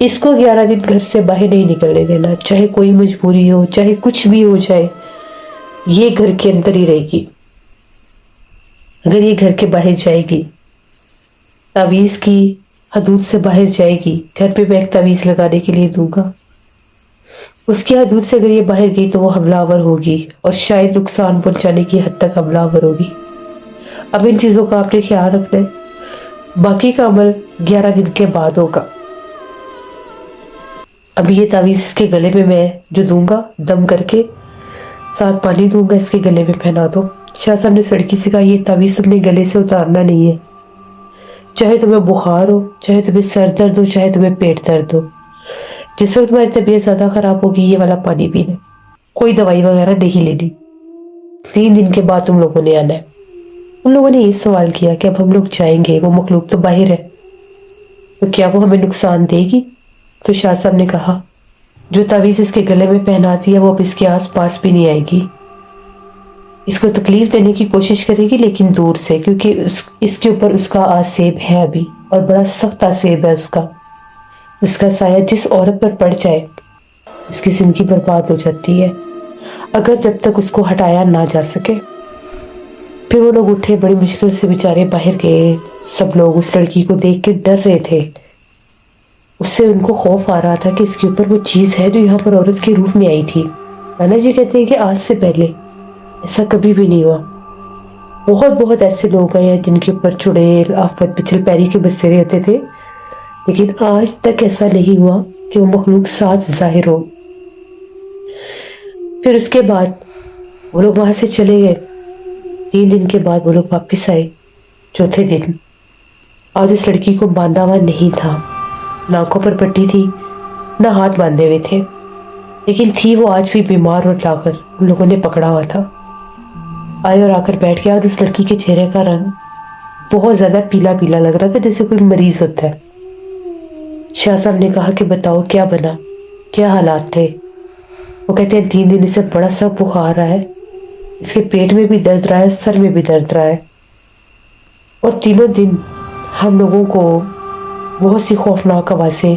اس کو 11 دن گھر سے باہر نہیں نکلنے دینا، چاہے کوئی مجبوری ہو، چاہے کچھ بھی ہو جائے، یہ گھر کے اندر ہی رہے گی۔ اگر یہ گھر کے باہر جائے گی، تعویذ کی حدود سے باہر جائے گی، گھر پہ میں ایک تعویذ لگانے کے لیے دوں گا، اس کی حدود سے اگر یہ باہر گئی تو وہ حملہ آور ہوگی اور شاید نقصان پہنچانے کی حد تک حملہ آور ہوگی۔ اب ان چیزوں کا آپ نے خیال رکھنا ہے، باقی کا عمل 11 دن کے بعد ہوگا۔ اب یہ تعویذ اس کے گلے میں میں جو دوں گا، دم کر کے ساتھ پانی دوں گا، اس کے گلے میں پہنا دو۔ شاہ صاحب نے اس لڑکی سے کہا یہ تعویذ تم نے گلے سے اتارنا نہیں ہے، چاہے تمہیں بخار ہو، چاہے تمہیں سر درد ہو، چاہے تمہیں پیٹ درد ہو، جس وقت تمہاری طبیعت زیادہ خراب ہوگی یہ والا پانی پینا، کوئی دوائی وغیرہ نہیں لینی۔ 3 دن کے بعد تم لوگوں نے آنا ہے۔ ان لوگوں نے یہ سوال کیا کہ اب ہم لوگ جائیں گے، وہ مخلوق تو باہر ہے، تو کیا وہ ہمیں نقصان دے گی؟ تو شاہ صاحب نے کہا جو تعویذ اس کے گلے میں پہناتی ہے وہ اب اس کے آس پاس بھی نہیں آئے گی، اس کو تکلیف دینے کی کوشش کرے گی لیکن دور سے، کیونکہ اس کے اوپر اس کا آسیب ہے ابھی، اور بڑا سخت آسیب ہے اس کا سایہ جس عورت پر پڑ جائے اس کی زندگی برباد ہو جاتی ہے، اگر جب تک اس کو ہٹایا نہ جا سکے۔ پھر وہ لوگ اٹھے، بڑی مشکل سے بیچارے باہر گئے، سب لوگ اس لڑکی کو دیکھ کے ڈر رہے تھے، اس سے ان کو خوف آ رہا تھا کہ اس کے اوپر وہ چیز ہے جو یہاں پر عورت کے روپ میں آئی تھی۔ نانا جی کہتے ہیں کہ آج سے پہلے ایسا کبھی بھی نہیں ہوا، بہت ایسے لوگ ہیں جن کے اوپر چڑیل، آفت، پچھل پیری کے بسیرے ہوتے تھے، لیکن آج تک ایسا نہیں ہوا کہ وہ مخلوق ساتھ ظاہر ہو۔ پھر اس کے بعد وہ لوگ وہاں سے چلے گئے۔ 3 دن کے بعد وہ لوگ واپس آئے، چوتھے دن، آج اس لڑکی کو باندھا ہوا نہیں تھا، نہ آنکھوں پر پٹی تھی، نہ ہاتھ باندھے ہوئے تھے، لیکن تھی وہ آج بھی بیمار اور لاغر، ان لوگوں نے پکڑا ہوا تھا۔ آئے اور آ کر بیٹھ گیا، اور اس لڑکی کے چہرے کا رنگ بہت زیادہ پیلا پیلا لگ رہا تھا، جیسے کوئی مریض ہوتا ہے۔ شاہ صاحب نے کہا کہ بتاؤ کیا بنا، کیا حالات تھے؟ وہ کہتے ہیں 3 دن سے بڑا سا بخار رہا ہے، اس کے پیٹ میں بھی درد رہا ہے، سر میں بھی درد رہا ہے، اور تینوں دن ہم لوگوں کو بہت سی خوفناک آوازیں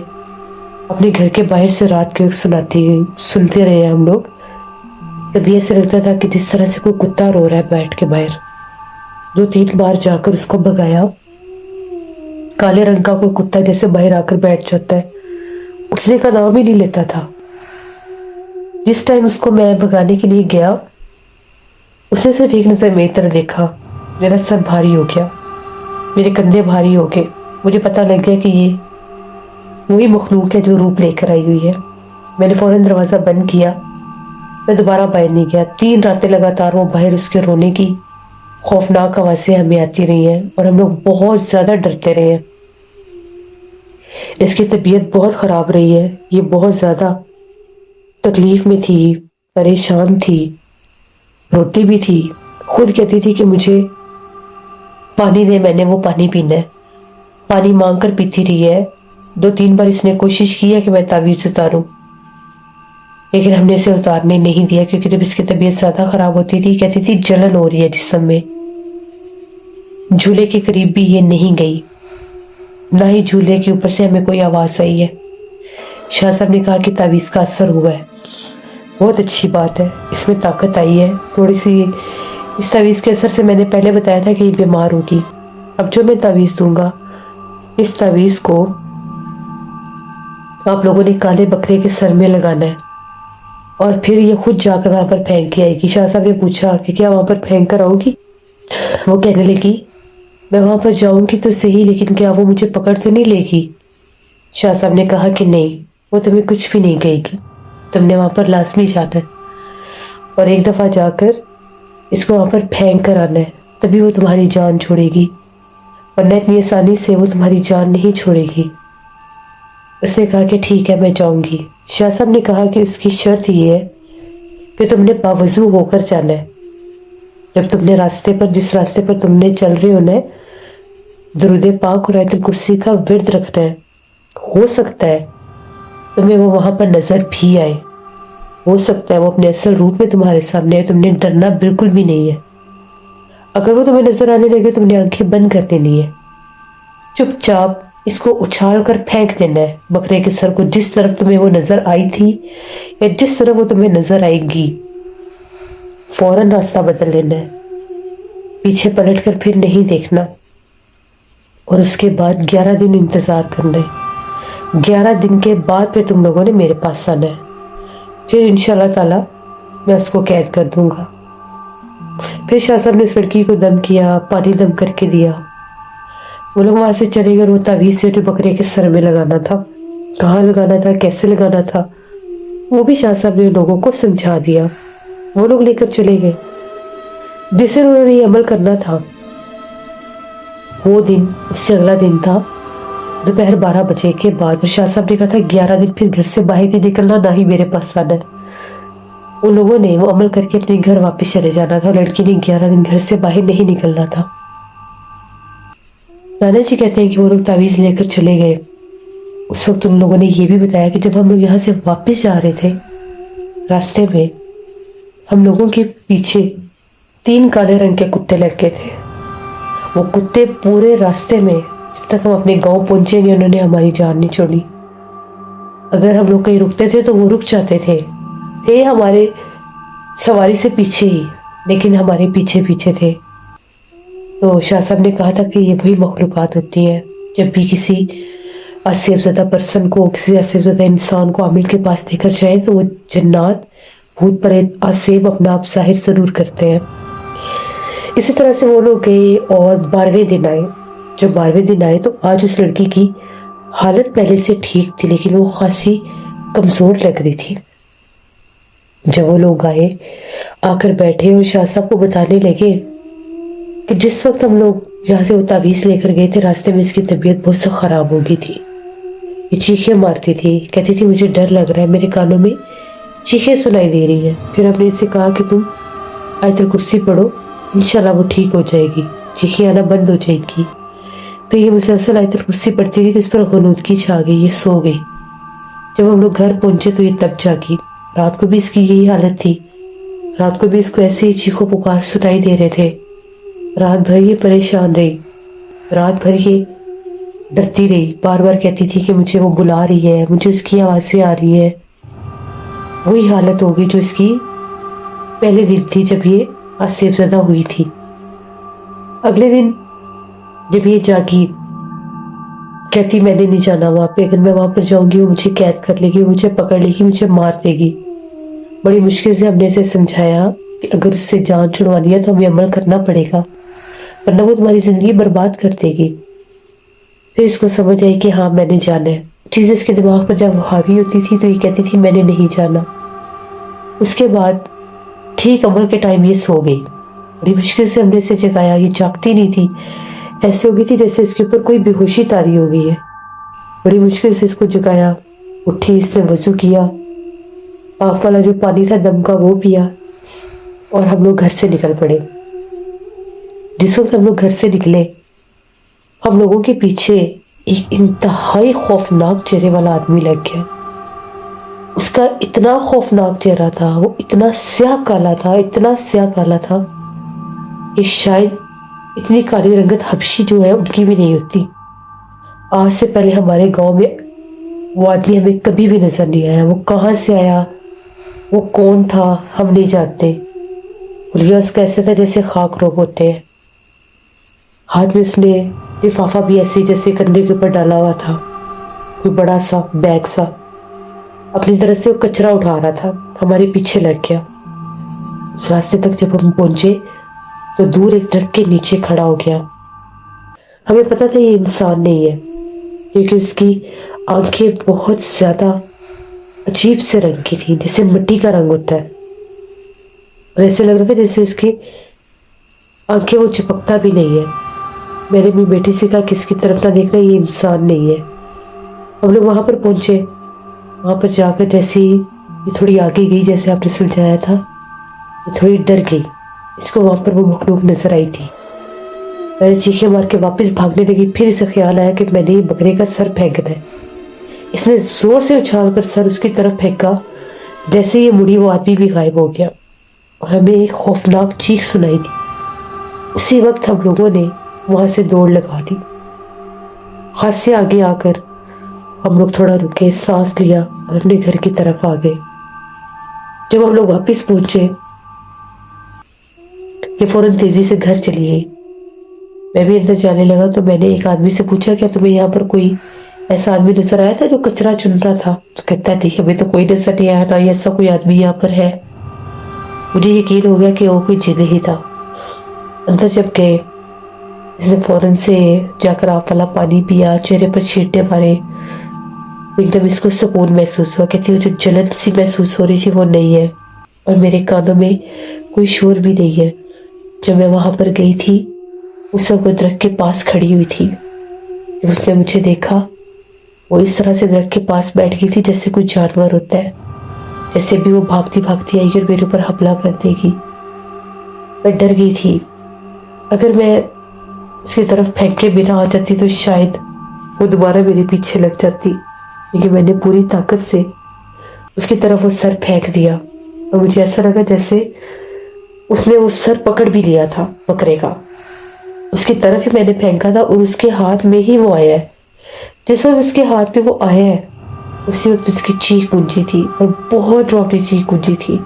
اپنے گھر کے باہر سے رات کے سنتے رہے ہیں ہم لوگ۔ کبھی ایسے لگتا تھا کہ جس طرح سے کوئی کتا رو رہا ہے بیٹھ کے باہر۔ 2-3 بار جا کر اس کو بھگایا، کالے رنگ کا کوئی کتا جیسے باہر آ کر بیٹھ جاتا ہے، اٹھنے کا نام ہی نہیں لیتا تھا۔ جس ٹائم اس کو میں بھگانے کے لیے گیا، اس نے صرف ایک نظر میری طرف دیکھا، میرا سر بھاری ہو گیا، میرے کندھے بھاری ہو گئے، مجھے پتہ لگ گیا کہ یہ وہی مخلوق ہے جو روپ لے کر آئی ہوئی ہے۔ میں نے فوراً دروازہ بند کیا، میں دوبارہ باہر نہیں گیا۔ 3 راتیں لگاتار وہ باہر اس کے رونے کی خوفناک آوازیں ہمیں آتی رہی ہیں، اور ہم لوگ بہت زیادہ ڈرتے رہے ہیں۔ اس کی طبیعت بہت خراب رہی ہے، یہ بہت زیادہ تکلیف میں تھی، پریشان تھی، روتی بھی تھی، خود کہتی تھی کہ مجھے پانی دے، میں نے وہ پانی پینا ہے، پانی مانگ کر پیتی رہی ہے۔ 2-3 بار اس نے کوشش کی ہے کہ میں تعویذ اتاروں، لیکن ہم نے اسے اتارنے نہیں دیا، کیونکہ جب اس کی طبیعت زیادہ خراب ہوتی تھی کہتی تھی جلن ہو رہی ہے جسم میں۔ جھولے کے قریب بھی یہ نہیں گئی، نہ ہی جھولے کے اوپر سے ہمیں کوئی آواز آئی ہے۔ شاہ صاحب نے کہا کہ تعویذ کا اثر ہوا ہے، بہت اچھی بات ہے، اس میں طاقت آئی ہے تھوڑی سی۔ اس تعویذ کے اثر سے میں نے پہلے بتایا تھا کہ یہ بیمار ہوگی۔ اب جو میں تعویذ دوں گا، اس تعویذ کو آپ لوگوں نے کالے بکرے کے سر میں لگانا ہے، اور پھر یہ خود جا کر وہاں پر پھینک کے آئے گی۔ شاہ صاحب نے پوچھا کہ کیا وہاں پر پھینک کر آؤ گی؟ وہ کہنے لگی میں وہاں پر جاؤں گی تو صحیح، لیکن کیا وہ مجھے پکڑ تو نہیں لے گی؟ شاہ صاحب نے کہا کہ نہیں، وہ تمہیں کچھ بھی نہیں کہے گی، تم نے وہاں پر لازمی جانا ہے، اور ایک دفعہ جا کر اس کو وہاں پر پھینک کر آنا ہے، تبھی وہ تمہاری جان چھوڑے گی، ورنہ اتنی آسانی سے وہ تمہاری جان نہیں چھوڑے گی۔ اس نے کہا کہ ٹھیک ہے میں جاؤں گی۔ شاہ صاحب نے کہا کہ اس کی شرط یہ ہے کہ تم نے باوضو ہو کر جانا ہے، جب تم نے جس راستے پر تم نے چل رہے ہونا ہے، درود پاک اور آیت الکرسی کا ورد رکھنا ہے۔ ہو سکتا ہے تمہیں وہ وہاں پر نظر بھی آئے، ہو سکتا ہے وہ اپنے اصل روپ میں تمہارے سامنے ہے، تم نے ڈرنا بالکل بھی نہیں ہے۔ اگر وہ تمہیں نظر آنے لگے تم نے آنکھیں بند کر دینی ہے، چپ چاپ اس کو اچھال کر پھینک دینا ہے بکرے کے سر کو، جس طرف تمہیں وہ نظر آئی تھی یا جس طرف وہ تمہیں نظر آئے گی فوراً راستہ بدل لینا ہے، پیچھے پلٹ کر پھر نہیں دیکھنا، اور اس کے بعد 11 دن انتظار کرنا ہے۔ 11 دن کے بعد پھر تم لوگوں نے میرے پاس آنا ہے، پھر انشاءاللہ تعالی میں اس کو قید کر دوں گا۔ پھر شاہ صاحب نے اس لڑکی کو دم کیا، پانی دم کر کے دیا۔ وہ لوگ وہاں سے چلے گئے، وہ تعویذ سے جو بکرے کے سر میں لگانا تھا، کہاں لگانا تھا، کیسے لگانا تھا، وہ بھی شاہ صاحب نے لوگوں کو سمجھا دیا۔ وہ لوگ لے کر چلے گئے۔ جس دن انہوں نے یہ عمل کرنا تھا وہ دن اس سے اگلا دن تھا دوپہر 12 بجے کے بعد، اور شاہ صاحب نے کہا تھا 11 دن پھر گھر سے باہر نہیں نکلنا، نہ ہی میرے پاس آنا ہے۔ ان لوگوں نے وہ عمل کر کے اپنے گھر واپس چلے جانا تھا، لڑکی نے 11 دن گھر سے باہر نہیں نکلنا تھا۔ نانا جی کہتے ہیں کہ وہ لوگ تعویذ لے کر چلے گئے۔ اس وقت ان لوگوں نے یہ بھی بتایا کہ جب ہم لوگ یہاں سے واپس جا رہے تھے، راستے میں ہم لوگوں کے پیچھے 3 کالے رنگ کے کتے لگ گئے تھے۔ وہ کتے پورے راستے میں جب تک ہم اپنے گاؤں پہنچیں گے انہوں نے ہماری جان نہیں چھوڑی۔ اگر ہم لوگ کہیں رکتے تھے تو وہ رک جاتے تھے ہمارے سواری سے پیچھے ہی، لیکن ہمارے پیچھے پیچھے تھے۔ تو شاہ صاحب نے کہا تھا کہ یہ وہی مخلوقات ہوتی ہیں، جب بھی کسی آصف زدہ پرسن کو، کسی آصف زدہ انسان کو عامل کے پاس لے کر جائیں تو وہ جنات، بھوت پریت، آصف اپنا آپ ظاہر ضرور کرتے ہیں۔ اسی طرح سے وہ لوگ گئے اور 12ویں دن آئے۔ جب 12ویں دن آئے تو آج اس لڑکی کی حالت پہلے سے ٹھیک تھی، لیکن وہ خاصی کمزور لگ رہی تھی۔ جب وہ لوگ آئے، آ کر بیٹھے اور شاہ صاحب کو بتانے لگے کہ جس وقت ہم لوگ یہاں سے وہ تعویذ لے کر گئے تھے، راستے میں اس کی طبیعت بہت سے خراب ہو گئی تھی، یہ چیخیں مارتی تھی، کہتی تھی مجھے ڈر لگ رہا ہے، میرے کانوں میں چیخیں سنائی دے رہی ہیں۔ پھر ہم نے اسے کہا کہ تم آیت الکرسی پڑھو، انشاءاللہ وہ ٹھیک ہو جائے گی، چیخیں آنا بند ہو جائے گی۔ تو یہ مسلسل آیت الکرسی پڑھتی رہی، تو اس پر غنودگی چھا گئی، یہ سو گئی۔ جب ہم لوگ گھر پہنچے تو یہ تب جاگی۔ رات کو بھی اس کی یہی حالت تھی، رات کو بھی اس کو ایسے ہی چیخو پکار سنائی دے رہے تھے۔ رات بھر یہ پریشان رہی، رات بھر یہ ڈرتی رہی، بار بار کہتی تھی کہ مجھے وہ بلا رہی ہے، مجھے اس کی آوازیں آ رہی ہے۔ وہی حالت ہوگی جو اس کی پہلے دن تھی جب یہ آصف زدہ ہوئی تھی۔ اگلے دن جب یہ جاگی، کہتی میں نے نہیں جانا وہاں پہ، اگر میں وہاں پر جاؤں گی وہ مجھے قید کر لے گی، مجھے پکڑ لے گی، مجھے مار دے گی۔ بڑی مشکل سے ہم نے اسے سمجھایا کہ اگر اس سے جان چھڑوانی ہے تو ہمیں عمل کرنا پڑے گا، ورنہ وہ تمہاری زندگی برباد کر دے گی۔ پھر اس کو سمجھ آئی کہ ہاں میں نے جانا ہے۔ چیزیں اس کے دماغ پر جب حاوی ہوتی تھی تو یہ کہتی تھی میں نے نہیں جانا۔ اس کے بعد ٹھیک عمل کے ٹائم یہ سو گئی۔ بڑی مشکل سے ہم نے اسے جگایا، یہ جاگتی نہیں تھی، ایسے ہو گئی تھی جیسے اس کے اوپر کوئی بے ہوشی طاری ہو گئی ہے۔ بڑی مشکل سے اس کو جگایا، اٹھی، اس نے وضو کیا، آف والا جو پانی تھا دم کا وہ پیا، اور ہم لوگ گھر سے نکل پڑے۔ جس وقت ہم لوگ گھر سے نکلے، ہم لوگوں کے پیچھے ایک انتہائی خوفناک چہرے والا آدمی لگ گیا۔ اس کا اتنا خوفناک چہرہ تھا، وہ اتنا سیاہ کالا تھا، اتنا سیاہ کالا تھا کہ شاید اتنی کالی رنگت حبشی جو ہے ان کی بھی نہیں ہوتی۔ آج سے پہلے ہمارے گاؤں میں وہ آدمی ہمیں کبھی بھی نظر نہیں آیا۔ وہ کہاں سے آیا، وہ کون تھا، ہم نہیں جانتے۔ حلیہ اس کا ایسا تھا جیسے خاک روب ہوتے ہیں۔ ہاتھ میں اس نے لفافہ بھی ایسے جیسے کندھے کے اوپر ڈالا ہوا تھا، کوئی بڑا سا بیگ سا، اپنی طرف سے وہ کچرا اٹھا رہا تھا، ہمارے پیچھے لگ گیا۔ اس راستے تک جب ہم پہنچے تو دور ایک درخت کے نیچے کھڑا ہو گیا۔ ہمیں پتا تھا یہ انسان نہیں ہے، کیونکہ اس کی آنکھیں بہت زیادہ عجیب سے رنگ کی تھی، جیسے مٹی کا رنگ ہوتا ہے، اور ایسے لگ رہا تھا جیسے اس کی آنکھیں وہ چپکتا بھی نہیں ہے۔ میں نے اپنی بیٹی سے کہا کہ اس کی طرف نہ دیکھنا، یہ انسان نہیں ہے۔ ہم لوگ وہاں پر پہنچے، وہاں پر جا کر جیسے ہی یہ تھوڑی آگے گئی، جیسے آپ نے سمجھایا تھا، یہ تھوڑی ڈر گئی، اس کو وہاں پر وہ مخلوق نظر آئی تھی۔ میں نے چیخیں مار کے واپس بھاگنے لگی، پھر اسے خیال آیا کہ میں نے یہ بکرے کا سر پھینکنا ہے۔ اس نے زور سے اچھال کر سر اس کی طرف پھینکا، جیسے یہ مڑی وہ آدمی بھی غائب ہو گیا، اور ہمیں ایک خوفناک چیخ سنائی دی۔ اسی وقت ہم لوگوں نے وہاں سے دوڑ لگا دی۔ خاص سے آگے آ کر ہم لوگ تھوڑا رکے، سانس لیا اور اپنے گھر کی طرف آ گئے۔ جب ہم لوگ واپس پہنچے، یہ فوراً تیزی سے گھر چلی گئی۔ میں بھی اندر جانے لگا تو میں نے ایک آدمی سے پوچھا کیا تمہیں یہاں پر کوئی ایسا آدمی نظر آیا تھا جو کچرا چن رہا تھا؟ تو کہتا ہے نہیں، ہمیں تو کوئی نظر نہیں آیا، نہ ایسا کوئی آدمی یہاں پر ہے۔ مجھے یقین ہو گیا کہ وہ کوئی جن ہی تھا۔ اندر جب گئے، اس نے فوراً سے جا کر آپ والا پانی پیا، چہرے پر چھینٹے مارے، ایک دم اس کو سکون محسوس ہوا۔ کہتی ہے جو جلن سی محسوس ہو رہی تھی وہ نہیں ہے، اور میرے کانوں میں کوئی شور بھی نہیں ہے۔ جب میں وہاں پر گئی تھی اس وقت وہ درخت کے پاس کھڑی ہوئی تھی۔ جب اس نے مجھے دیکھا، وہ اس طرح سے درخت کے پاس بیٹھ گئی تھی جیسے کوئی جانور ہوتا ہے، جیسے بھی وہ بھاگتی بھاگتی آئی اور میرے اوپر حملہ کر دے گی۔ میں ڈر گئی تھی، اگر میں اس کی طرف پھینک کے بنا آ جاتی تو شاید وہ دوبارہ میرے پیچھے لگ جاتی، لیکن میں نے پوری طاقت سے اس کی طرف وہ سر پھینک دیا، اور مجھے ایسا لگا جیسے اس نے وہ سر پکڑ بھی لیا تھا بکرے کا۔ اس کی طرف ہی میں نے پھینکا تھا اور اس کے ہاتھ میں ہی وہ آیا ہے۔ جس وقت اس کے ہاتھ پہ وہ آیا ہے، اسی وقت اس کی چیخ گونجی تھی، اور بہت ڈراؤنی چیخ گونجی تھی۔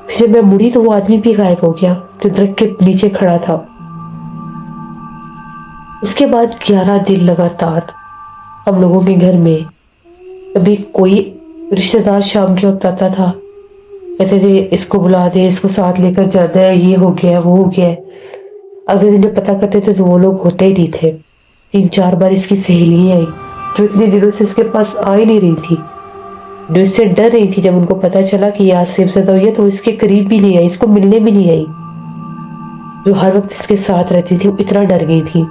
پھر جب میں مڑی تو وہ آدمی بھی غائب ہو گیا جو درخت کے نیچے کھڑا تھا۔ اس کے بعد 11 دن لگاتار ہم لوگوں کے گھر میں کبھی کوئی رشتہ دار شام کے وقت آتا تھا، کہتے تھے اس کو بلا دے، اس کو ساتھ لے کر جانا ہے، یہ ہو گیا وہ ہو گیا ہے۔ اگلے دن جب پتہ کرتے تھے تو وہ لوگ ہوتے ہی نہیں تھے۔ 3-4 بار اس کی سہیلیاں آئی جو اتنے دنوں سے اس کے پاس آ ہی نہیں رہی تھی، جو اس سے ڈر رہی تھی۔ جب ان کو پتہ چلا کہ یہ آصف زدہ ہوئی ہے تو اس کے قریب بھی نہیں آئی، اس کو ملنے بھی نہیں آئی۔ جو ہر وقت اس کے ساتھ رہتی تھی وہ اتنا ڈر گئی تھی۔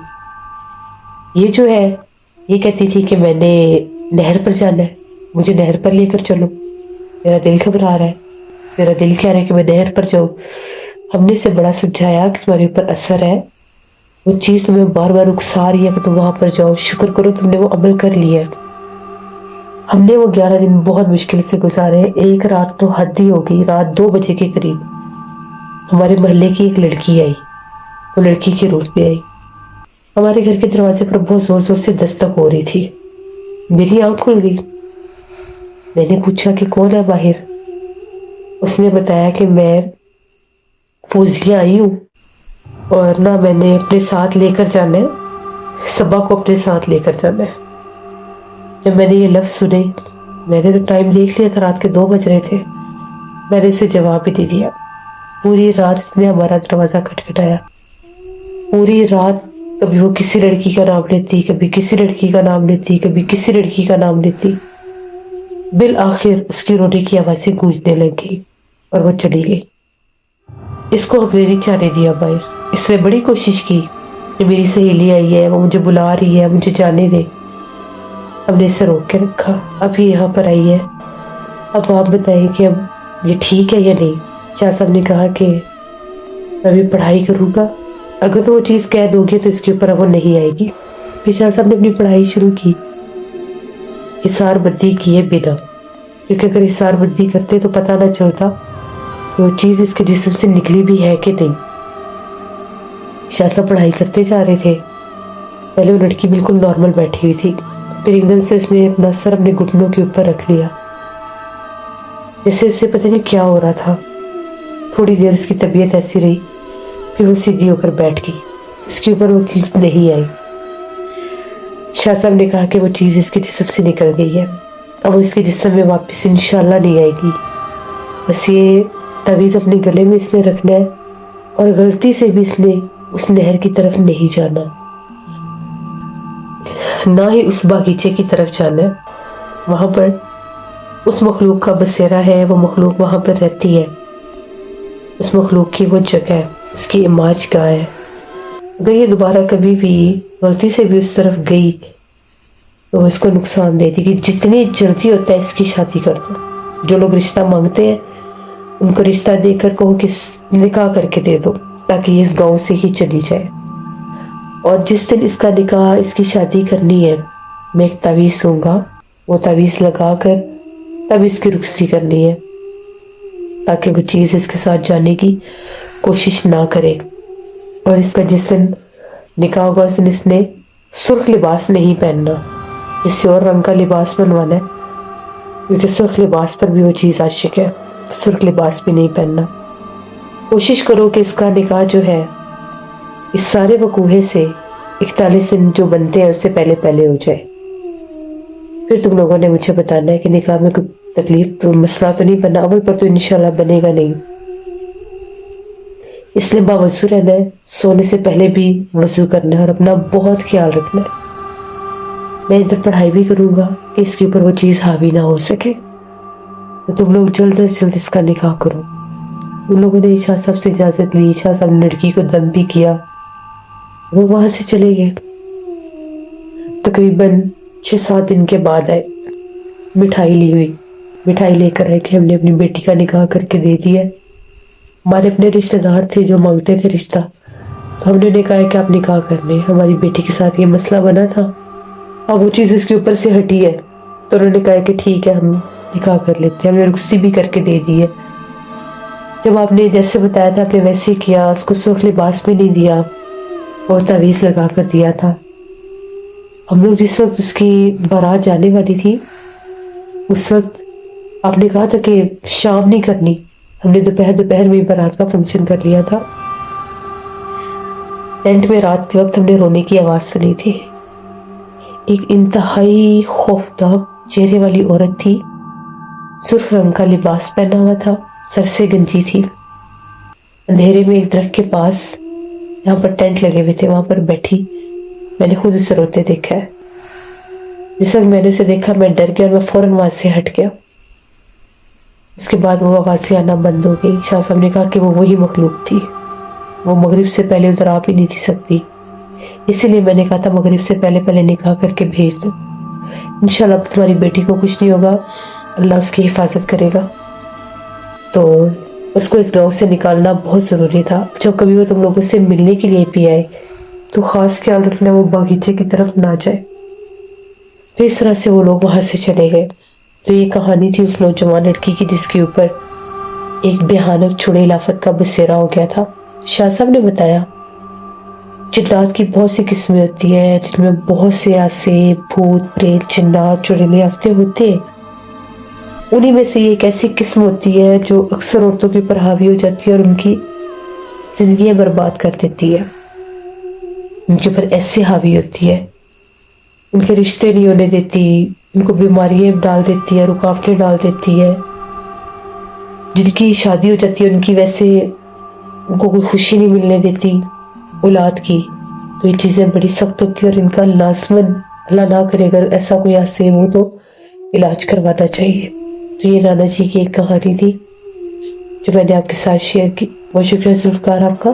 یہ جو ہے، یہ کہتی تھی کہ میں نے نہر پر جانا ہے، مجھے نہر پر لے کر چلو، میرا دل گھبرا رہا ہے، میرا دل کہہ رہا ہے کہ میں نہر پر جاؤں۔ ہم نے اسے بڑا سمجھایا کہ تمہارے اوپر اثر ہے، وہ چیز تمہیں بار بار اکسا رہی ہے کہ تم وہاں پر جاؤ، شکر کرو تم نے وہ عمل کر لیا ہے۔ ہم نے وہ 11 دن بہت مشکل سے گزارے۔ ایک رات تو حد ہی ہو گئی، رات 2 بجے کے قریب ہمارے محلے کی ایک لڑکی آئی، وہ لڑکی کے روپ میں آئی۔ ہمارے گھر کے دروازے پر بہت زور زور سے دستک ہو رہی تھی۔ میری آنکھ کھل گئی، میں نے پوچھا کہ کون ہے باہر؟ اس نے بتایا کہ میں فوزیہ آئی ہوں، اور نہ میں نے اپنے ساتھ لے کر جانا ہے، صبا کو اپنے ساتھ لے کر جانا ہے۔ جب میں نے یہ لفظ سنے، میں نے تو ٹائم دیکھ لیا تھا، رات کے 2 بج رہے تھے، میں نے اسے جواب بھی دے دیا۔ پوری رات اس نے ہمارا دروازہ کھٹکھٹایا، پوری رات کبھی وہ کسی لڑکی کا نام لیتی، کبھی کسی لڑکی کا نام لیتی، کبھی کسی لڑکی کا نام لیتی۔ بالآخر اس کی رونے کی آوازیں گونجنے لگ گئی اور وہ چلی گئی۔ اس کو ہم نے نہیں جانے دیا باہر۔ اس نے بڑی کوشش کی کہ میری سہیلی آئی ہے، وہ مجھے بلا رہی ہے، مجھے جانے دے۔ ہم نے اسے روک کے رکھا، اب یہ یہاں پر آئی ہے۔ اب آپ بتائیں کہ اب یہ ٹھیک ہے یا نہیں؟ شاہ صاحب نے کہا کہ میں بھی پڑھائی کروں گا، اگر تو وہ چیز کہہ دو گے تو اس کے اوپر وہ نہیں آئے گی۔ پھر شاہ صاحب نے اپنی پڑھائی شروع کی، حصار بندی کیے بنا، کیونکہ اگر حصار بندی کرتے تو پتہ نہ چلتا کہ وہ چیز اس کے جسم سے نکلی بھی ہے کہ نہیں۔ شاہ صاحب پڑھائی کرتے جا رہے تھے۔ پہلے وہ لڑکی بالکل نارمل بیٹھی ہوئی تھی، پھر ایک دم سے اس نے اپنا سر اپنے گھٹنوں کے اوپر رکھ لیا، جیسے اسے پتہ نہیں کیا ہو رہا تھا۔ تھوڑی دیر اس کی طبیعت ایسی رہی، پھر وہ سیدھی ہو کر بیٹھ گئی، اس کے اوپر وہ چیز نہیں آئی۔ شاہ صاحب نے کہا کہ وہ چیز اس کے جسم سے نکل گئی ہے، اب وہ اس کے جسم میں واپس انشاءاللہ نہیں آئے گی۔ بس یہ تعویذ اپنے گلے میں اس نے رکھنا ہے، اور غلطی سے بھی اس نے اس نہر کی طرف نہیں جانا، نہ ہی اس باغیچے کی طرف جانا ہے۔ وہاں پر اس مخلوق کا بسیرا ہے، وہ مخلوق وہاں پر رہتی ہے، اس مخلوق کی وہ جگہ ہے، اس کی اماج گاہ ہے۔ اگر یہ دوبارہ کبھی بھی غلطی سے بھی اس طرف گئی تو اس کو نقصان دے دی کہ جتنی جلدی ہوتا ہے اس کی شادی کر دو۔ جو لوگ رشتہ مانگتے ہیں ان کو رشتہ دے کر کہو کہ نکاح کر کے دے دو تاکہ یہ اس گاؤں سے ہی چلی جائے۔ اور جس دن اس کا نکاح، اس کی شادی کرنی ہے، میں ایک تعویذ دوں گا، وہ تعویذ لگا کر تب اس کی رخصتی کرنی ہے، تاکہ وہ چیز اس کے ساتھ جانے کی کوشش نہ کرے۔ اور اس کا جس دن نکاح ہوگا اس دن اس نے سرخ لباس نہیں پہننا، کسی اور رنگ کا لباس بنوانا ہے، کیونکہ سرخ لباس پر بھی وہ چیز عاشق ہے، سرخ لباس بھی نہیں پہننا۔ کوشش کرو کہ اس کا نکاح جو ہے اس سارے وقوعے سے 41 دن جو بنتے ہیں اس سے پہلے پہلے ہو جائے۔ پھر تم لوگوں نے مجھے بتانا ہے کہ نکاح میں کوئی تکلیف مسئلہ تو نہیں بنا، اول پر تو انشاءاللہ بنے گا نہیں۔ اس لیے باوضو رہنا ہے، سونے سے پہلے بھی وضو کرنا ہے اور اپنا بہت خیال رکھنا ہے۔ میں ادھر پڑھائی بھی کروں گا کہ اس کے اوپر وہ چیز حاوی نہ ہو سکے، تو تم لوگ جلد سے جلد اس کا نکاح کرو۔ ان لوگوں نے شاہ صاحب سے اجازت لی، شاہ صاحب نے لڑکی کو دم بھی کیا، وہ وہاں سے چلے گئے۔ تقریباً 6-7 دن کے بعد آئے، مٹھائی لی ہوئی، مٹھائی لے کر آئے کہ ہم نے اپنی بیٹی کا نکاح کر کے دے دیا۔ ہمارے اپنے رشتہ دار تھے جو مانگتے تھے رشتہ، تو ہم نے انہیں کہا کہ آپ نکاح کر لیں، ہماری بیٹی کے ساتھ یہ مسئلہ بنا تھا، اب وہ چیز اس کے اوپر سے ہٹی ہے، تو انہوں نے کہا کہ ٹھیک ہے ہم نکاح کر لیتے ہیں، ہم نے رخصتی بھی کر کے دے دی ہے۔ جب آپ نے جیسے بتایا تھا آپ نے ویسے کیا، اس کو سرخ لباس بھی نہیں دیا اور تعویذ لگا کر دیا تھا۔ ہم لوگ جس وقت اس کی بارات جانے والی تھی اس وقت آپ نے کہا تھا کہ شام نہیں کرنی، ہم نے دوپہر میں بارات کا فنکشن کر لیا تھا۔ ٹینٹ میں رات کے وقت ہم نے رونے کی آواز سنی تھی۔ ایک انتہائی خوفناک چہرے والی عورت تھی، سرخ رنگ کا لباس پہنا ہوا تھا، سر سے گنجی تھی، اندھیرے میں ایک درخت کے پاس جہاں پر ٹینٹ لگے ہوئے تھے وہاں پر بیٹھی، میں نے خود اسے روتے دیکھا ہے۔ جس وقت میں نے اسے دیکھا میں ڈر گیا اور میں فوراً وہاں سے ہٹ گیا۔ اس کے بعد وہ آوازیں آنا بند ہو گئی۔ شاہ صاحب نے کہا کہ وہ وہی مخلوق تھی، وہ مغرب سے پہلے ادھر آ بھی نہیں تھی سکتی، اسی لیے میں نے کہا تھا مغرب سے پہلے پہلے نکاح کر کے بھیج دو، انشاءاللہ اب تمہاری بیٹی کو کچھ نہیں ہوگا، اللہ اس کی حفاظت کرے گا۔ تو اس کو اس گاؤں سے نکالنا بہت ضروری تھا۔ جب کبھی وہ تم لوگوں سے ملنے کے لیے بھی آئے تو خاص خیال رکھنا وہ باغیچے کی طرف نہ جائے۔ پھر اس طرح سے وہ لوگ وہاں سے چلے گئے۔ تو یہ کہانی تھی اس نوجوان لڑکی کی جس کے اوپر ایک بھیانک چڑیل آفت کا بسیرا ہو گیا تھا۔ شاہ صاحب نے بتایا جنات کی بہت سی قسمیں ہوتی ہیں، جن میں بہت سے ایسے بھوت پریت جنات چڑیلے آفتے ہوتے ہیں، انہی میں سے یہ ایک ایسی قسم ہوتی ہے جو اکثر عورتوں کے اوپر حاوی ہو جاتی ہے اور ان کی زندگیاں برباد کر دیتی ہے، ان کے اوپر ایسے حاوی ہوتی ہے، ان کے رشتے نہیں ہونے دیتی، ان کو بیماریاں ڈال دیتی ہے، رکاوٹیں ڈال دیتی ہے، جن کی شادی ہو جاتی ہے ان کی ویسے ان کو کوئی خوشی نہیں ملنے دیتی اولاد کی، تو یہ چیزیں بڑی سخت ہوتی ہیں اور ان کا لازماً اللہ نہ کرے اگر ایسا کوئی حادثے ہو تو علاج کروانا چاہیے۔ تو یہ نانا جی کی ایک کہانی تھی جو میں نے آپ کے ساتھ شیئر کی۔ بہت شکریہ ذوالفقار آپ کا۔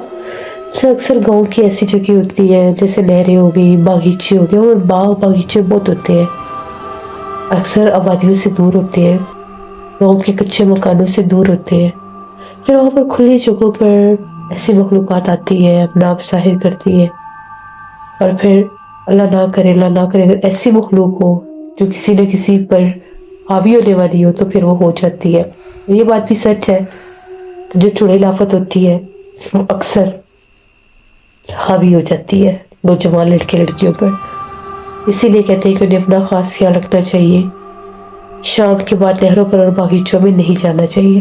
اکثر گاؤں کی ایسی جگہ ہوتی ہیں جیسے نہریں ہو گئی، باغیچے ہو گئے، اور باغ باغیچے بہت ہوتے ہیں، اکثر آبادیوں سے دور ہوتے ہیں، گاؤں کے کچے مکانوں سے دور ہوتے ہیں، پھر وہاں پر کھلی جگہوں پر ایسی مخلوقات آتی ہے، اپنا آپ ظاہر کرتی ہے، اور پھر اللہ نہ کرے اگر ایسی مخلوق ہو جو کسی نہ کسی پر حاوی ہونے والی ہو تو پھر وہ ہو جاتی ہے۔ یہ بات بھی سچ ہے کہ جو چڑیل آفت ہوتی ہے وہ اکثر حاوی ہو جاتی ہے نوجوان لڑکے لڑکیوں پر، اسی لیے کہتے ہیں کہ انہیں اپنا خاص خیال رکھنا چاہیے، شام کے بعد نہروں پر اور باغیچوں میں نہیں جانا چاہیے،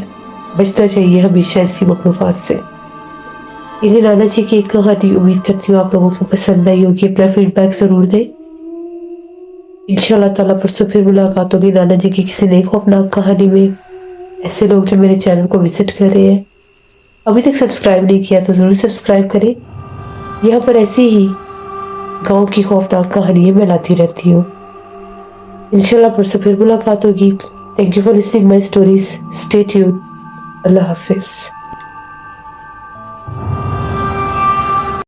بچنا چاہیے ہمیشہ ایسی مخلوقات سے۔ یہ نانا جی کی ایک کہانی، امید کرتی ہوں آپ لوگوں کو پسند آئی ہوگی، اپنا فیڈ بیک ضرور دیں۔ انشاءاللہ تعالیٰ پرسوں پھر ملاقات ہوگی نانا جی کی کسی نئی خوفناک کہانی میں۔ ایسے لوگ جو میرے چینل کو وزٹ کر رہے ہیں ابھی تک سبسکرائب نہیں کیا تو ضرور سبسکرائب کریں، یہاں پر ایسی ہی گاؤں کی خوفناک کہانیاں میں لاتی رہتی ہوں۔ انشاءاللہ پرسوں پھر ملاقات ہوگی۔ Thank you for listening my stories, stay tune, اللہ حافظ۔